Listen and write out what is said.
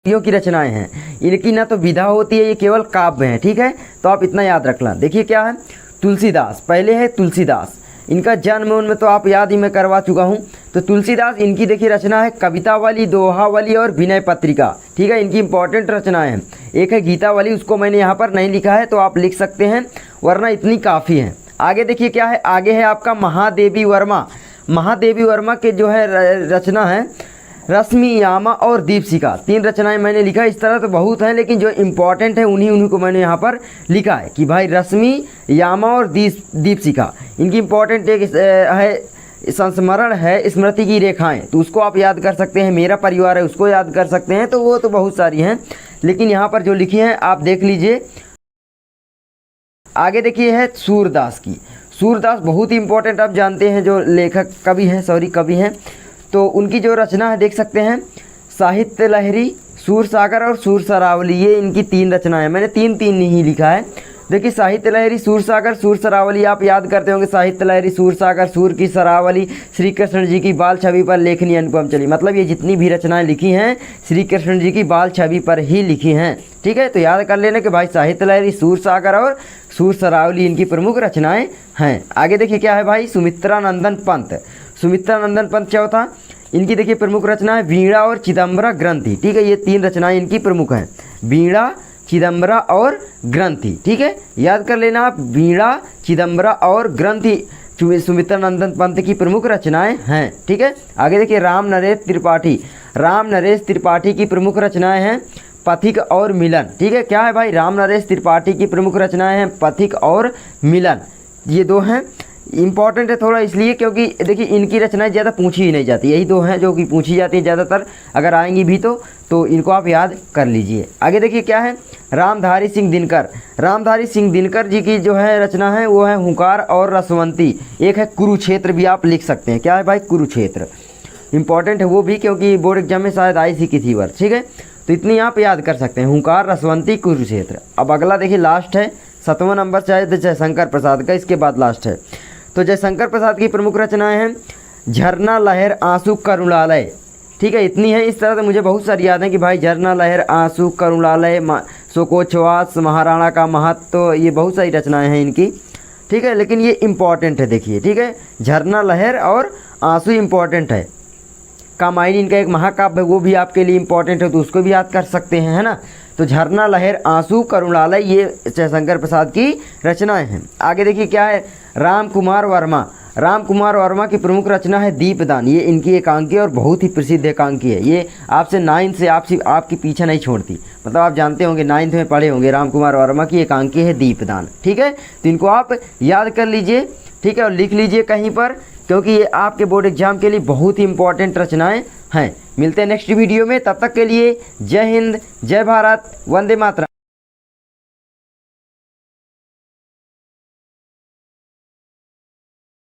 की रचनाएं हैं, इनकी ना तो विधा होती है, ये केवल काव्य हैं। ठीक है, तो आप इतना याद रखना। देखिए क्या है, तुलसीदास, पहले है तुलसीदास, इनका जन्म उनमें तो आप याद ही मैं करवा चुका हूँ। तो तुलसीदास, इनकी देखिए रचना है कवितावली, दोहावली और विनय पत्रिका। ठीक है, इनकी इंपॉर्टेंट रचनाएं हैं। एक है गीतावली, उसको मैंने यहाँ पर नहीं लिखा है तो आप लिख सकते हैं, वरना इतनी काफ़ी है। आगे देखिए क्या है, आगे है आपका महादेवी वर्मा। महादेवी वर्मा के जो है रचना है रश्मि, यामा और दीपशिखा, 3 रचनाएं मैंने लिखा है। इस तरह तो बहुत हैं, लेकिन जो इम्पोर्टेंट है उन्हीं को मैंने यहाँ पर लिखा है कि भाई रश्मि, यामा और दीपशिखा, इनकी इम्पोर्टेंट एक है संस्मरण है स्मृति की रेखाएं, तो उसको आप याद कर सकते हैं। मेरा परिवार है, उसको याद कर सकते हैं। तो वो तो बहुत सारी हैं, लेकिन यहाँ पर जो लिखी हैं आप देख लीजिए। आगे देखिए है सूरदास की। सूरदास बहुत ही इंपॉर्टेंट, आप जानते हैं जो लेखक कवि हैं, तो उनकी जो रचना है देख सकते हैं, साहित्य लहरी, सूरसागर और सूरसरावली, ये इनकी 3 रचनाएं हैं। मैंने तीन ही लिखा है। देखिए साहित्य लहरी, सूरसागर, सूरसरावली आप याद करते होंगे। साहित्य लहरी, सूरसागर, सूर की सरावली, श्री कृष्ण जी की बाल छवि पर लेखनी अनुपम चली। मतलब ये जितनी भी रचनाएं लिखी हैं श्री कृष्ण जी की बाल छवि पर ही लिखी हैं। ठीक है, तो याद कर लेना कि भाई साहित्य लहरी, सूरसागर और सूरसरावली इनकी प्रमुख रचनाएं हैं। आगे देखिए क्या है भाई, सुमित्रानंदन पंत। सुमित्रानंदन पंत चौथा, इनकी देखिए प्रमुख रचना है वीणा और चिदम्बरा ग्रंथि। ठीक है, ये 3 रचनाएं इनकी प्रमुख हैं, वीणा, चिदम्बरा और ग्रंथि। ठीक है, याद कर लेना आप, वीणा, चिदम्बरा और ग्रंथि सुमित्रानंदन पंत की प्रमुख रचनाएं हैं। ठीक है, आगे देखिए राम नरेश त्रिपाठी। राम नरेश त्रिपाठी की प्रमुख रचनाएं हैं पथिक और मिलन। ठीक है, क्या है भाई, राम नरेश त्रिपाठी की प्रमुख रचनाएं हैं पथिक और मिलन, ये 2 हैं। इम्पॉर्टेंट है थोड़ा इसलिए क्योंकि देखिए इनकी रचनाएं ज़्यादा पूछी ही नहीं जाती, यही 2 हैं जो कि पूछी जाती है ज़्यादातर, अगर आएंगी भी तो इनको आप याद कर लीजिए। आगे देखिए क्या है, रामधारी सिंह दिनकर। रामधारी सिंह दिनकर जी की जो है रचना है वो है हुंकार और रसवंती। एक है कुरुक्षेत्र, भी आप लिख सकते हैं। क्या है भाई, कुरुक्षेत्र, इंपॉर्टेंट है वो भी क्योंकि बोर्ड एग्जाम में शायद आई सी की थी वर्ष। ठीक है, तो इतनी आप याद कर सकते हैं, हुंकार, रसवंती, कुरुक्षेत्र। अब अगला देखिए लास्ट है 7वां नंबर शायद जयशंकर प्रसाद का, इसके बाद लास्ट है। तो जयशंकर प्रसाद की प्रमुख रचनाएं हैं झरना, लहर, आंसू, करुणालय। ठीक है, इतनी है। इस तरह से मुझे बहुत सारी याद है कि भाई झरना, लहर, आंसू, करुणालय, शोकोच्छ्वास, महाराणा का महत्व, तो ये बहुत सारी रचनाएं हैं इनकी। ठीक है, लेकिन ये इम्पॉर्टेंट है देखिए। ठीक है, झरना, लहर और आंसू इम्पॉर्टेंट है। कामायनी इनका एक महाकाव्य है, वो भी आपके लिए इम्पॉर्टेंट है, तो उसको भी याद कर सकते हैं, है ना। तो झरना, लहर, आंसू, करुणालय, ये जयशंकर प्रसाद की रचनाएं हैं। आगे देखिए क्या है, राम कुमार वर्मा। राम कुमार वर्मा की प्रमुख रचना है दीपदान। ये इनकी एकांकी और बहुत ही प्रसिद्ध एकांकी है। ये आपसे 9th से आपकी पीछे नहीं छोड़ती, मतलब आप जानते होंगे 9th में पढ़े होंगे। राम कुमार वर्मा की एकांकी है दीपदान। ठीक है, तो इनको आप याद कर लीजिए। ठीक है, और लिख लीजिए कहीं पर, क्योंकि ये आपके बोर्ड एग्जाम के लिए बहुत ही इंपॉर्टेंट रचनाएं हैं। मिलते हैं नेक्स्ट वीडियो में, तब तक के लिए जय हिंद, जय भारत, वंदे मातरम।